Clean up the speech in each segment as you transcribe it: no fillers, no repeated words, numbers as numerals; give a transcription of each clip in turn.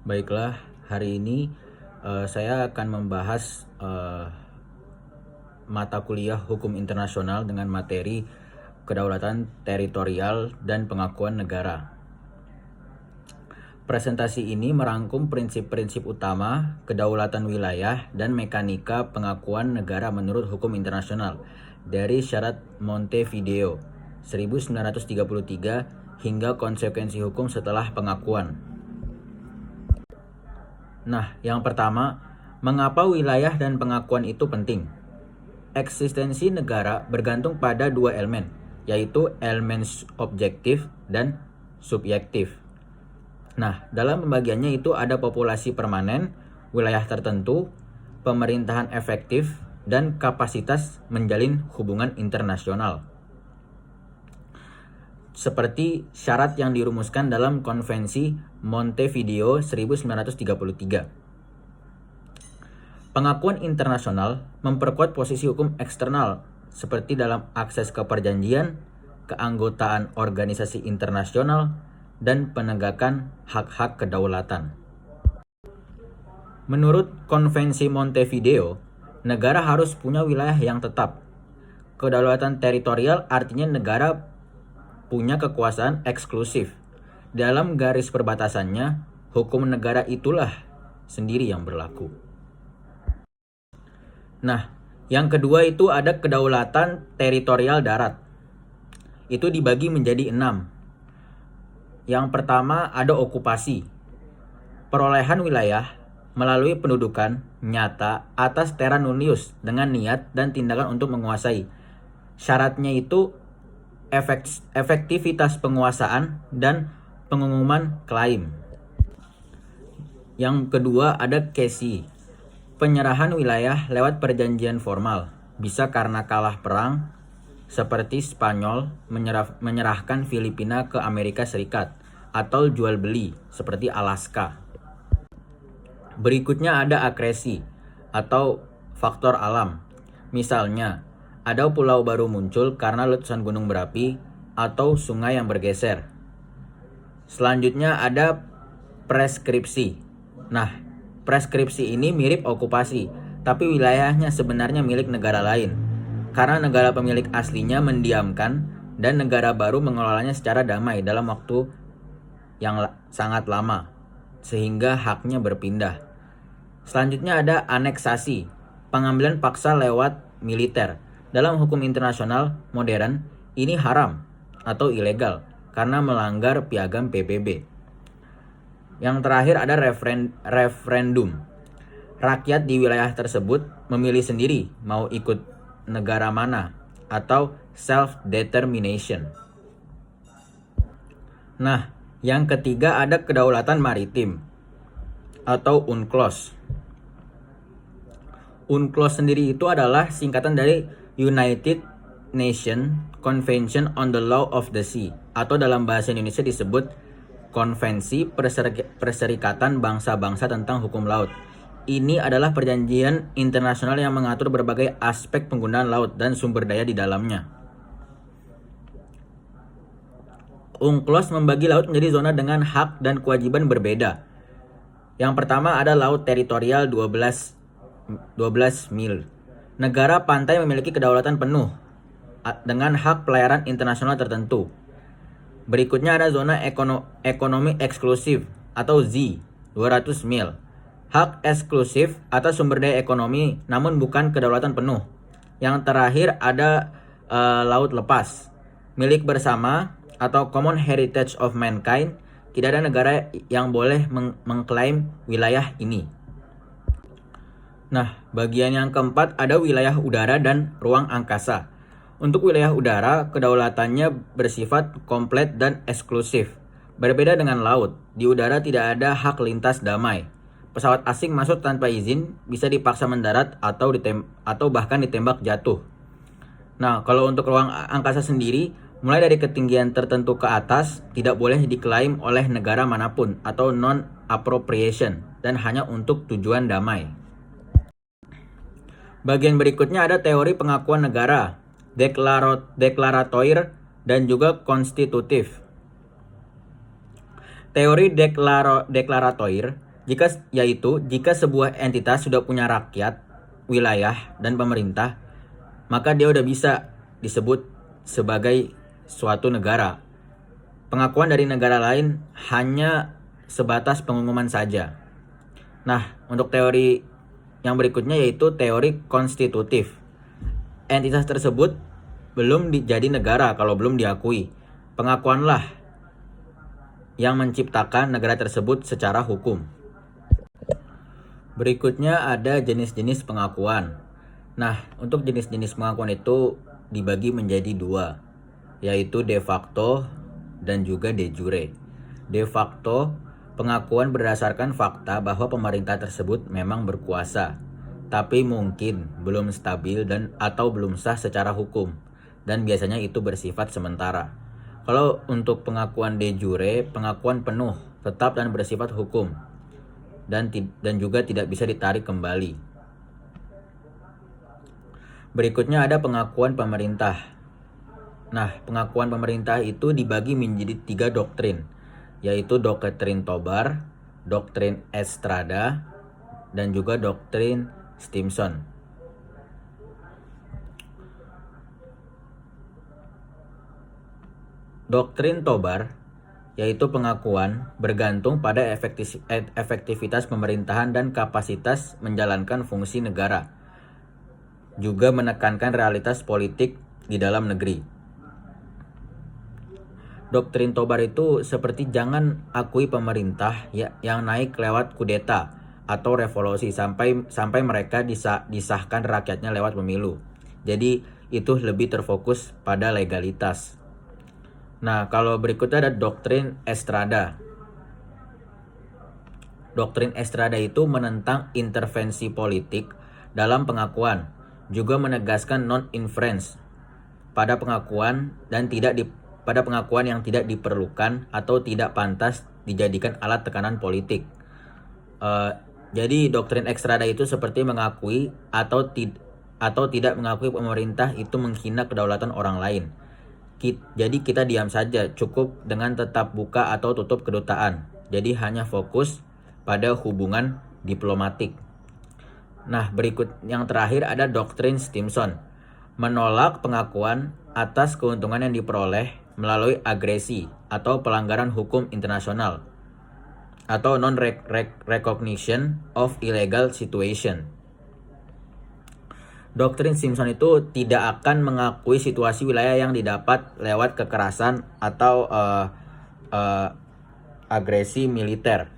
Baiklah, hari ini saya akan membahas mata kuliah Hukum Internasional dengan materi Kedaulatan Teritorial dan Pengakuan Negara. Presentasi ini merangkum prinsip-prinsip utama kedaulatan wilayah dan mekanika pengakuan negara menurut hukum internasional dari Syarat Montevideo 1933 hingga konsekuensi hukum setelah pengakuan. Nah, yang pertama, mengapa wilayah dan pengakuan itu penting? Eksistensi negara bergantung pada dua elemen, yaitu elemen objektif dan subjektif. Nah, dalam pembagiannya itu ada populasi permanen, wilayah tertentu, pemerintahan efektif, dan kapasitas menjalin hubungan internasional. Seperti syarat yang dirumuskan dalam Konvensi Montevideo 1933. Pengakuan internasional memperkuat posisi hukum eksternal seperti dalam akses ke perjanjian, keanggotaan organisasi internasional, dan penegakan hak-hak kedaulatan. Menurut Konvensi Montevideo, negara harus punya wilayah yang tetap. Kedaulatan teritorial artinya negara punya kekuasaan eksklusif. Dalam garis perbatasannya, hukum negara itulah sendiri yang berlaku. Nah, yang kedua itu ada kedaulatan teritorial darat. Itu dibagi menjadi 6. Yang pertama ada okupasi. Perolehan wilayah melalui pendudukan nyata atas terra nullius dengan niat dan tindakan untuk menguasai. Syaratnya itu efektivitas penguasaan dan pengumuman klaim. Yang kedua ada cesi. Penyerahan wilayah lewat perjanjian formal. Bisa karena kalah perang, seperti Spanyol menyerahkan Filipina ke Amerika Serikat, atau jual beli seperti Alaska. Berikutnya ada akresi atau faktor alam. Misalnya, ada pulau baru muncul karena letusan gunung berapi atau sungai yang bergeser. Selanjutnya ada preskripsi. Nah, preskripsi ini mirip okupasi, tapi wilayahnya sebenarnya milik negara lain. Karena negara pemilik aslinya mendiamkan dan negara baru mengelolanya secara damai dalam waktu yang sangat lama, sehingga haknya berpindah. Selanjutnya ada aneksasi, pengambilan paksa lewat militer. Dalam hukum internasional modern, ini haram atau ilegal karena melanggar piagam PBB. Yang terakhir ada referendum. Rakyat di wilayah tersebut memilih sendiri mau ikut negara mana atau self-determination. Nah, yang ketiga ada kedaulatan maritim atau UNCLOS. UNCLOS sendiri itu adalah singkatan dari United Nations Convention on the Law of the Sea, atau dalam bahasa Indonesia disebut Konvensi Perserikatan Bangsa-Bangsa tentang Hukum Laut. Ini adalah perjanjian internasional yang mengatur berbagai aspek penggunaan laut dan sumber daya di dalamnya. UNCLOS membagi laut menjadi zona dengan hak dan kewajiban berbeda. Yang pertama ada laut teritorial 12 mil. Negara pantai memiliki kedaulatan penuh dengan hak pelayaran internasional tertentu. Berikutnya ada zona ekonomi eksklusif atau Z, 200 mil. Hak eksklusif atas sumber daya ekonomi namun bukan kedaulatan penuh. Yang terakhir ada laut lepas, milik bersama atau common heritage of mankind. Tidak ada negara yang boleh mengklaim wilayah ini. Nah, bagian yang keempat ada wilayah udara dan ruang angkasa. Untuk wilayah udara, kedaulatannya bersifat komplit dan eksklusif. Berbeda dengan laut, di udara tidak ada hak lintas damai. Pesawat asing masuk tanpa izin, bisa dipaksa mendarat atau bahkan ditembak jatuh. Nah, kalau untuk ruang angkasa sendiri, mulai dari ketinggian tertentu ke atas, tidak boleh diklaim oleh negara manapun atau non-appropriation dan hanya untuk tujuan damai. Bagian berikutnya ada teori pengakuan negara, deklaratoir dan juga konstitutif. Teori deklaratoir Jika sebuah entitas sudah punya rakyat, wilayah, dan pemerintah, maka dia udah bisa disebut sebagai suatu negara. Pengakuan dari negara lain hanya sebatas pengumuman saja. Nah, untuk teori yang berikutnya yaitu teori konstitutif. Entitas tersebut belum jadi negara kalau belum diakui. Pengakuanlah yang menciptakan negara tersebut secara hukum. Berikutnya ada jenis-jenis pengakuan. Nah, untuk jenis-jenis pengakuan itu dibagi menjadi dua, yaitu de facto dan juga de jure. De facto, pengakuan berdasarkan fakta bahwa pemerintah tersebut memang berkuasa, tapi mungkin belum stabil atau belum sah secara hukum, dan biasanya itu bersifat sementara. Kalau untuk pengakuan de jure, pengakuan penuh, tetap dan bersifat hukum, dan juga tidak bisa ditarik kembali. Berikutnya ada pengakuan pemerintah. Nah, pengakuan pemerintah itu dibagi menjadi 3 doktrin, yaitu doktrin Tobar, doktrin Estrada, dan juga doktrin Stimson. Doktrin Tobar yaitu pengakuan bergantung pada efektivitas pemerintahan dan kapasitas menjalankan fungsi negara, juga menekankan realitas politik di dalam negeri. Doktrin Tobar itu seperti jangan akui pemerintah yang naik lewat kudeta atau revolusi sampai mereka disahkan rakyatnya lewat pemilu. Jadi itu lebih terfokus pada legalitas. Nah, kalau berikutnya ada doktrin Estrada. Doktrin Estrada itu menentang intervensi politik dalam pengakuan, juga menegaskan non-inference pada pengakuan pada pengakuan yang tidak diperlukan atau tidak pantas dijadikan alat tekanan politik. Jadi doktrin Estrada itu seperti mengakui atau tidak mengakui pemerintah itu menghina kedaulatan orang lain. Jadi kita diam saja, cukup dengan tetap buka atau tutup kedutaan. Jadi hanya fokus pada hubungan diplomatik. Nah, berikut yang terakhir ada doktrin Stimson. Menolak pengakuan atas keuntungan yang diperoleh melalui agresi atau pelanggaran hukum internasional atau non-recognition of illegal situation. Doktrin Stimson itu tidak akan mengakui situasi wilayah yang didapat lewat kekerasan atau agresi militer.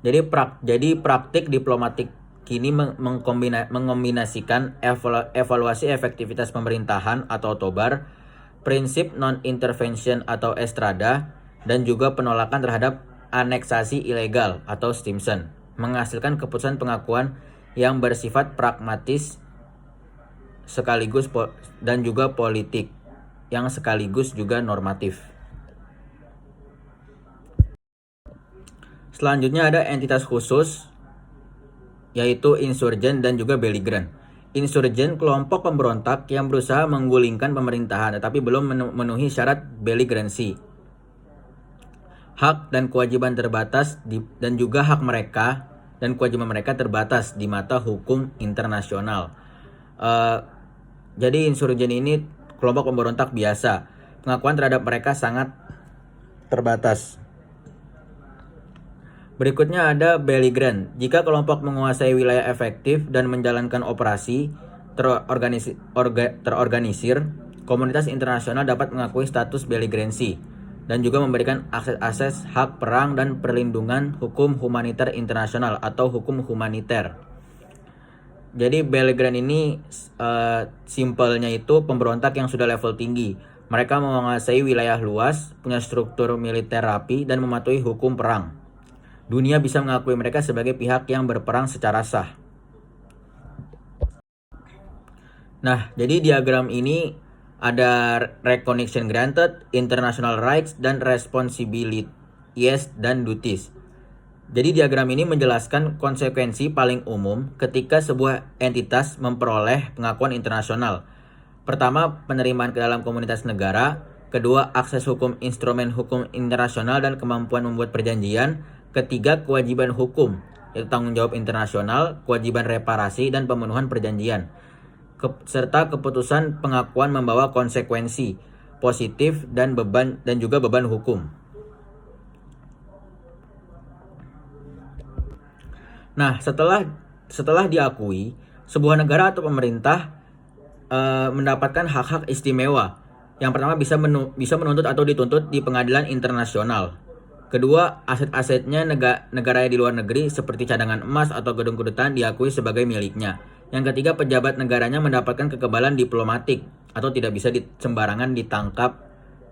Jadi praktik diplomatik kini mengombinasikan evaluasi efektivitas pemerintahan atau Tobar, prinsip non-intervention atau Estrada, dan juga penolakan terhadap aneksasi ilegal atau Stimson, menghasilkan keputusan pengakuan yang bersifat pragmatis sekaligus dan juga politik yang sekaligus juga normatif. Selanjutnya ada entitas khusus yaitu insurgen dan juga belligerent. Insurgen kelompok pemberontak yang berusaha menggulingkan pemerintahan tetapi belum memenuhi syarat belligerency. Hak dan kewajiban terbatas dan juga hak mereka dan kewajiban mereka terbatas di mata hukum internasional. Jadi insurgen ini kelompok pemberontak biasa. Pengakuan terhadap mereka sangat terbatas. Berikutnya ada belligerent. Jika kelompok menguasai wilayah efektif dan menjalankan operasi terorganisir, komunitas internasional dapat mengakui status belligerency dan juga memberikan akses hak perang dan perlindungan hukum humaniter internasional atau hukum humaniter. Jadi belligerent ini simpelnya itu pemberontak yang sudah level tinggi. Mereka menguasai wilayah luas, punya struktur militer rapi, dan mematuhi hukum perang. Dunia bisa mengakui mereka sebagai pihak yang berperang secara sah. Nah, jadi diagram ini ada recognition granted, international rights, dan responsibilities dan duties. Jadi diagram ini menjelaskan konsekuensi paling umum ketika sebuah entitas memperoleh pengakuan internasional. Pertama, penerimaan ke dalam komunitas negara. Kedua, akses hukum, instrumen hukum internasional dan kemampuan membuat perjanjian. Ketiga, kewajiban hukum, yaitu tanggung jawab internasional, kewajiban reparasi dan pemenuhan perjanjian. Serta keputusan pengakuan membawa konsekuensi positif dan juga beban hukum. Nah, setelah diakui, sebuah negara atau pemerintah mendapatkan hak-hak istimewa. Yang pertama, bisa menuntut atau dituntut di pengadilan internasional. Kedua, aset-asetnya negara di luar negeri seperti cadangan emas atau gedung kedutaan diakui sebagai miliknya. Yang ketiga, pejabat negaranya mendapatkan kekebalan diplomatik atau tidak bisa sembarangan ditangkap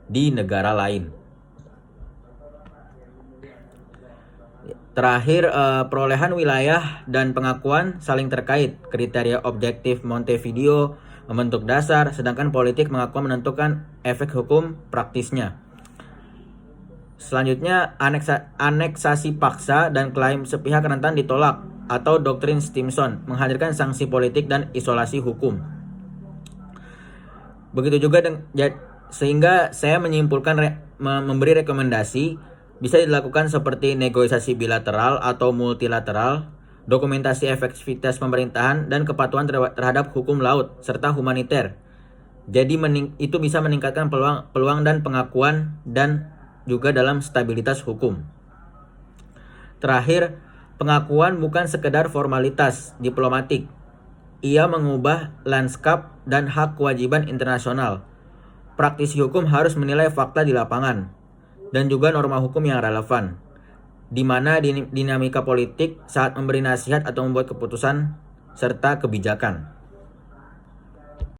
di negara lain. Terakhir, perolehan wilayah dan pengakuan saling terkait. Kriteria objektif Montevideo membentuk dasar, sedangkan politik pengakuan menentukan efek hukum praktisnya. Selanjutnya, aneksasi paksa dan klaim sepihak rentan ditolak atau doktrin Stimson menghadirkan sanksi politik dan isolasi hukum. Begitu juga sehingga saya menyimpulkan memberi rekomendasi bisa dilakukan seperti negosiasi bilateral atau multilateral, dokumentasi efektivitas pemerintahan, dan kepatuhan terhadap hukum laut, serta humaniter. Jadi itu bisa meningkatkan peluang dan pengakuan dan juga dalam stabilitas hukum. Terakhir, pengakuan bukan sekedar formalitas diplomatik. Ia mengubah lanskap dan hak kewajiban internasional. Praktisi hukum harus menilai fakta di lapangan dan juga norma hukum yang relevan, di mana dinamika politik saat memberi nasihat atau membuat keputusan serta kebijakan.